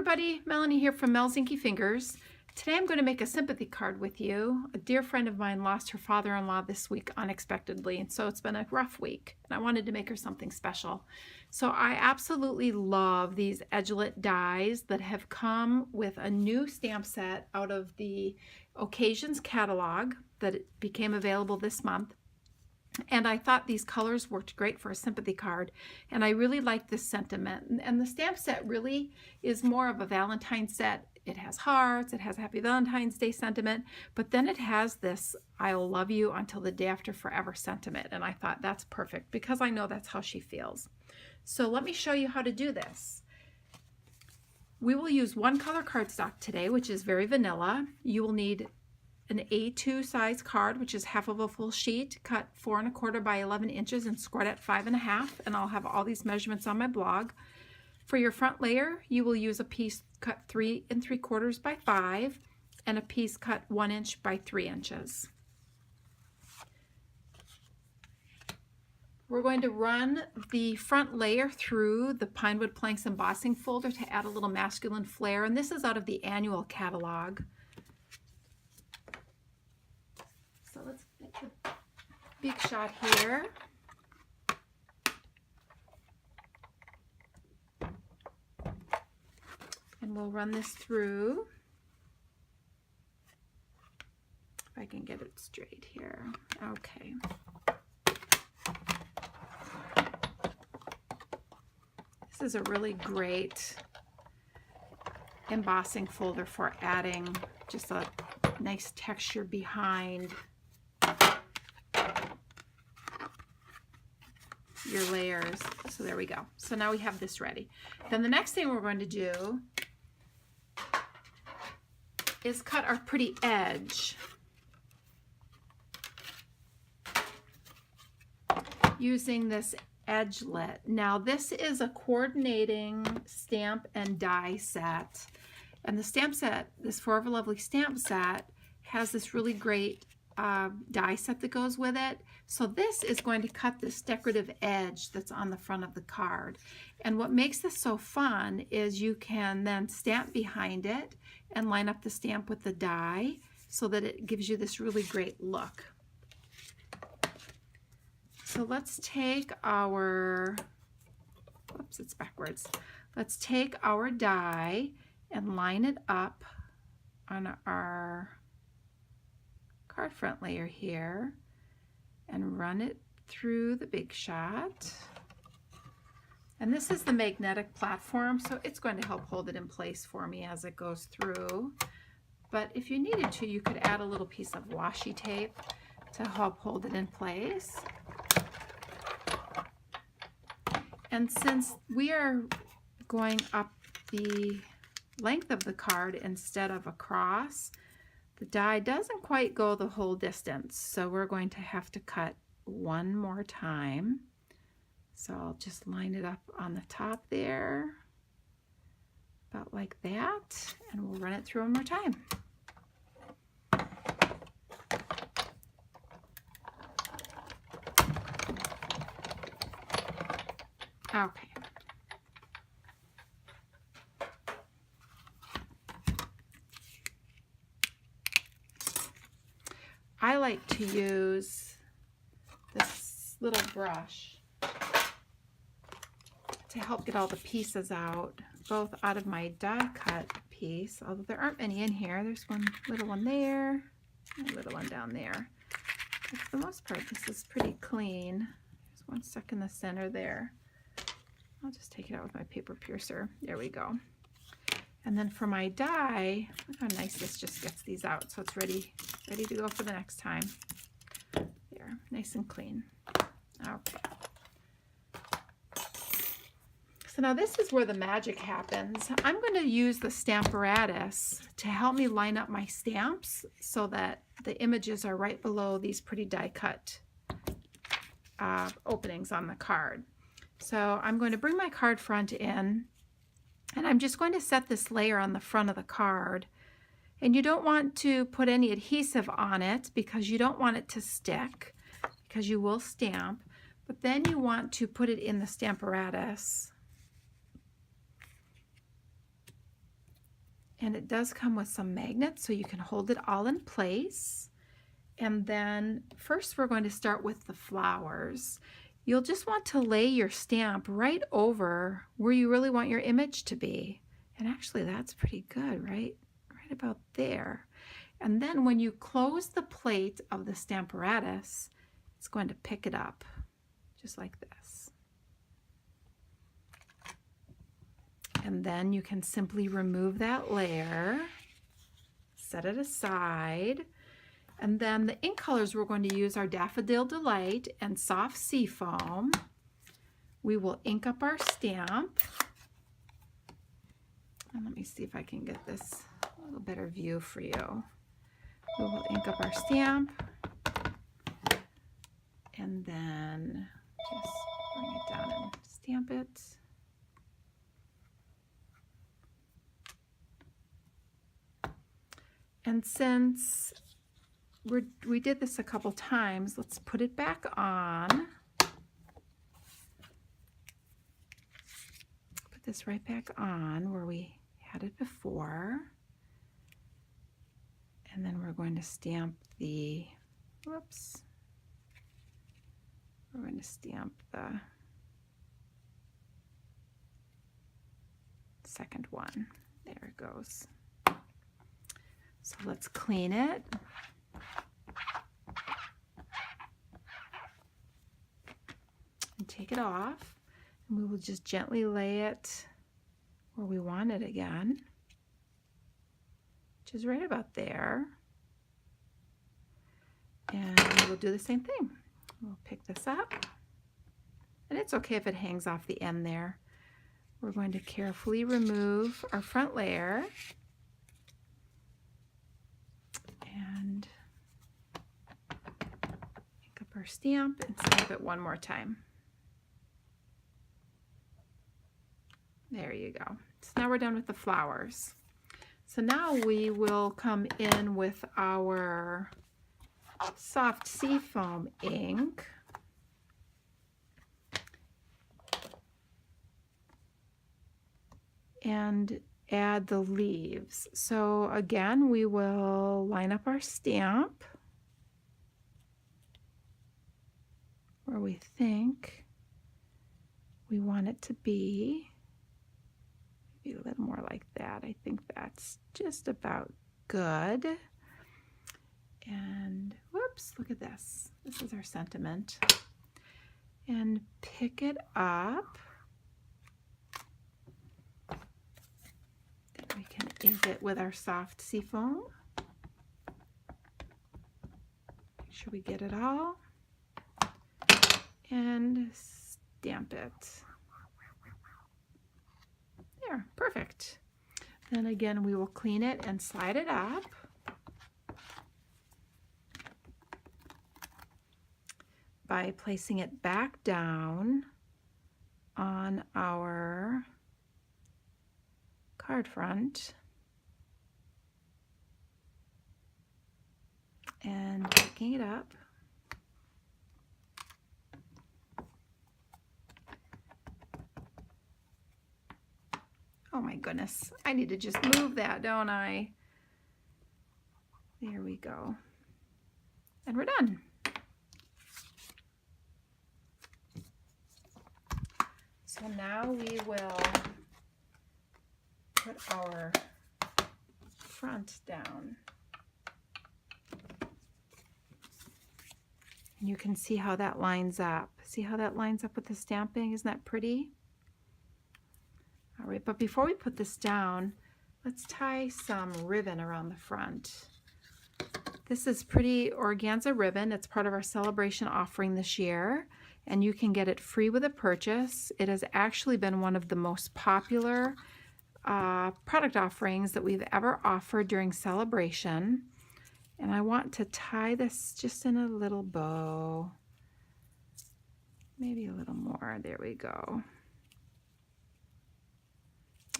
everybody, Melanie here from Mel's Inky Fingers. Today I'm going to make a sympathy card with you. A dear friend of mine lost her father-in-law this week unexpectedly, and so it's been a rough week, and I wanted to make her something special. So I absolutely love these Edgelit dies that have come with a new stamp set out of the Occasions catalog that became available this month. And I thought these colors worked great for a sympathy card, and I really like this sentiment. And the stamp set really is more of a Valentine's set. It has hearts, it has a Happy Valentine's Day sentiment, but then it has this I'll love you until the day after forever sentiment. And I thought that's perfect because I know that's how she feels. So let me show you how to do this. We will use one color cardstock today, which is very vanilla. You will need an A2 size card, which is half of a full sheet, cut 4 1/4 by 11 inches and scored at 5 1/2, and I'll have all these measurements on my blog. For your front layer, you will use a piece cut 3 3/4 by 5 and a piece cut 1 inch by 3 inches. We're going to run the front layer through the Pinewood Planks embossing folder to add a little masculine flair, and this is out of the annual catalog. So let's make a big shot here. And we'll run this through. If I can get it straight here. Okay. This is a really great embossing folder for adding just a nice texture behind your layers. So there we go. So now we have this ready. Then the next thing we're going to do is cut our pretty edge using this Edgelit. Now this is a coordinating stamp and die set, and the stamp set, this Forever Lovely stamp set, has this really great die set that goes with it. So this is going to cut this decorative edge that's on the front of the card. And what makes this so fun is you can then stamp behind it and line up the stamp with the die so that it gives you this really great look. So let's take our, whoops, it's backwards. Let's take our die and line it up on our card front layer here and run it through the big shot. And this is the magnetic platform, so it's going to help hold it in place for me as it goes through. But if you needed to, you could add a little piece of washi tape to help hold it in place. And since we are going up the length of the card instead of across, the die doesn't quite go the whole distance, so we're going to have to cut one more time. So I'll just line it up on the top there, about like that, and we'll run it through one more time. Okay. I like to use this little brush to help get all the pieces out, both out of my die cut piece, although there aren't any in here. There's one little one there, and a little one down there. But for the most part, this is pretty clean. There's one stuck in the center there. I'll just take it out with my paper piercer. There we go. And then for my die, look how nice this just gets these out, so it's ready to go for the next time. There, nice and clean. Okay. So now this is where the magic happens. I'm going to use the Stamparatus to help me line up my stamps so that the images are right below these pretty die cut openings on the card. So I'm going to bring my card front in, and I'm just going to set this layer on the front of the card. And you don't want to put any adhesive on it because you don't want it to stick, because you will stamp. But then you want to put it in the Stamparatus And it does come with some magnets so you can hold it all in place. And then first we're going to start with the flowers. You'll just want to lay your stamp right over where you really want your image to be. And actually that's pretty good, right? Right about there. And then when you close the plate of the Stamparatus, it's going to pick it up just like this. And then you can simply remove that layer, set it aside, and then the ink colors we're going to use are Daffodil Delight and Soft Seafoam. We will ink up our stamp. And let me see if I can get this a little better view for you. We will ink up our stamp and then just bring it down and stamp it. And since we did this a couple times, let's put it back on. Put this right back on where we had it before. And then we're going to stamp the, whoops, we're going to stamp the second one. There it goes. So let's clean it. And take it off. And we will just gently lay it where we want it again, which is right about there. And we'll do the same thing. We'll pick this up. And it's okay if it hangs off the end there. We're going to carefully remove our front layer. And pick up our stamp and stamp it one more time. There you go. So now we're done with the flowers. So now we will come in with our soft seafoam ink. And add the leaves. So again, we will line up our stamp where we think we want it to be. Maybe a little more like that. I think that's just about good. And whoops, look at this. This is our sentiment. And pick it up. Then we can ink it with our soft seafoam. Make sure we get it all. And stamp it. There, perfect. Then again, we will clean it and slide it up. By placing it back down on our card front and picking it up. Oh my goodness, I need to just move that, don't I? There we go. And we're done. So now we will put our front down. And you can see how that lines up. See how that lines up with the stamping? Isn't that pretty? All right, but before we put this down, let's tie some ribbon around the front. This is pretty organza ribbon. It's part of our celebration offering this year, and you can get it free with a purchase. It has actually been one of the most popular product offerings that we've ever offered during celebration. And I want to tie this just in a little bow. Maybe a little more. There we go.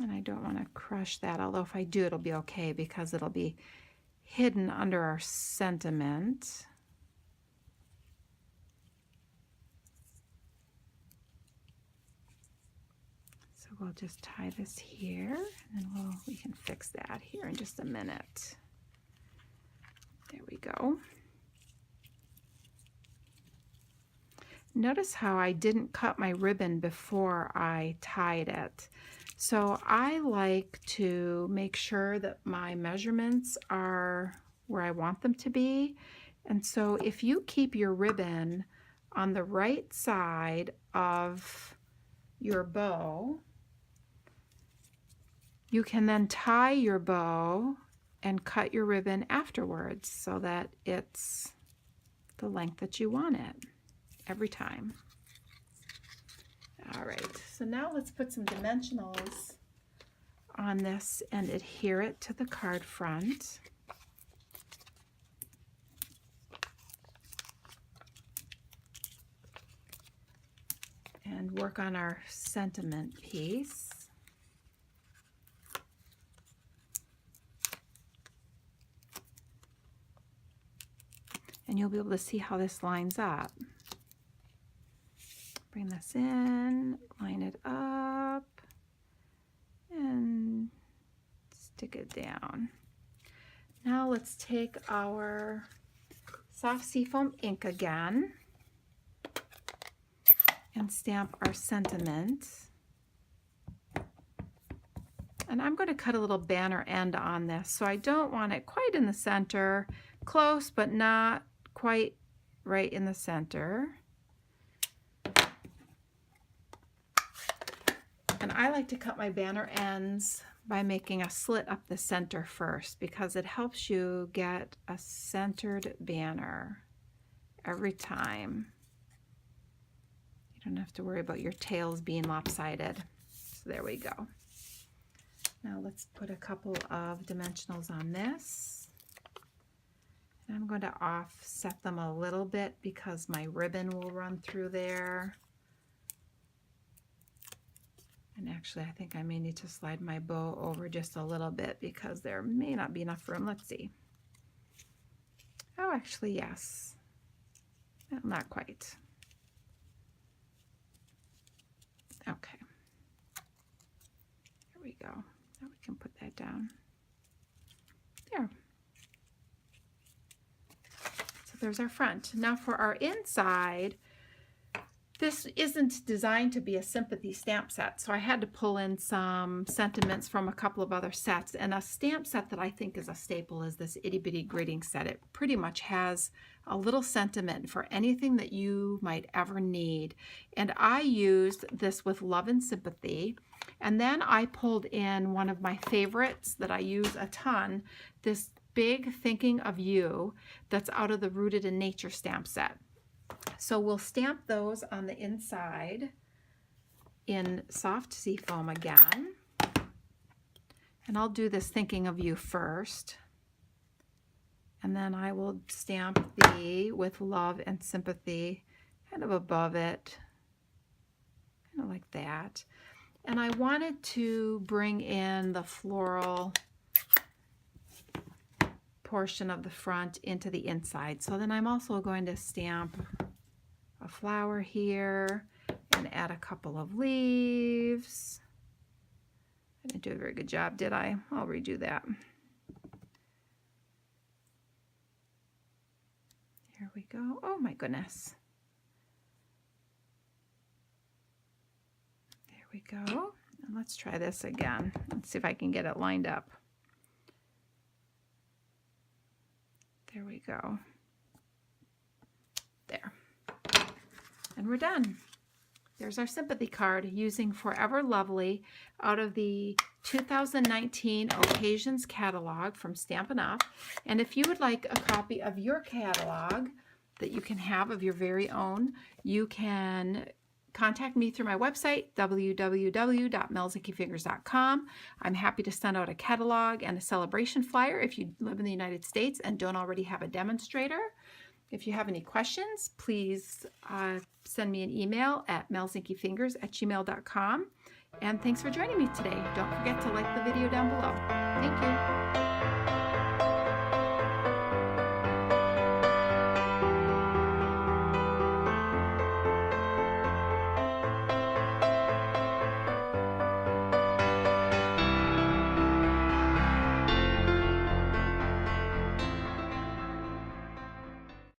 And I don't want to crush that, although if I do, it'll be okay because it'll be hidden under our sentiment. So we'll just tie this here, and then we can fix that here in just a minute. There we go. Notice how I didn't cut my ribbon before I tied it. So I like to make sure that my measurements are where I want them to be. And so if you keep your ribbon on the right side of your bow, you can then tie your bow and cut your ribbon afterwards so that it's the length that you want it every time. All right, so now let's put some dimensionals on this and adhere it to the card front. And work on our sentiment piece. And you'll be able to see how this lines up. Bring this in, line it up, and stick it down. Now let's take our soft seafoam ink again and stamp our sentiment. And I'm going to cut a little banner end on this, so I don't want it quite in the center, close but not quite right in the center. And I like to cut my banner ends by making a slit up the center first, because it helps you get a centered banner every time. You don't have to worry about your tails being lopsided. So there we go. Now let's put a couple of dimensionals on this. And I'm going to offset them a little bit because my ribbon will run through there. And actually, I think I may need to slide my bow over just a little bit because there may not be enough room. Let's see. Oh, actually, yes. Well, not quite. Okay. There we go. Now we can put that down. There. So there's our front. Now for our inside, this isn't designed to be a sympathy stamp set, so I had to pull in some sentiments from a couple of other sets. And a stamp set that I think is a staple is this Itty Bitty Greeting Set. It pretty much has a little sentiment for anything that you might ever need. And I used this with Love and Sympathy. And then I pulled in one of my favorites that I use a ton, this big Thinking of You that's out of the Rooted in Nature stamp set. So we'll stamp those on the inside in soft seafoam again. And I'll do this Thinking of You first. And then I will stamp the with Love and Sympathy kind of above it, kind of like that. And I wanted to bring in the floral portion of the front into the inside. So then I'm also going to stamp a flower here and add a couple of leaves. I didn't do a very good job, did I? I'll redo that. Here we go. Oh my goodness. There we go. And let's try this again. Let's see if I can get it lined up. There we go. There. And we're done. There's our sympathy card using Forever Lovely out of the 2019 Occasions catalog from Stampin' Up. And if you would like a copy of your catalog that you can have of your very own, you can contact me through my website, www.melzinkyfingers.com. I'm happy to send out a catalog and a celebration flyer if you live in the United States and don't already have a demonstrator. If you have any questions, please send me an email at melzinkyfingers@gmail.com. And thanks for joining me today. Don't forget to like the video down below. Thank you.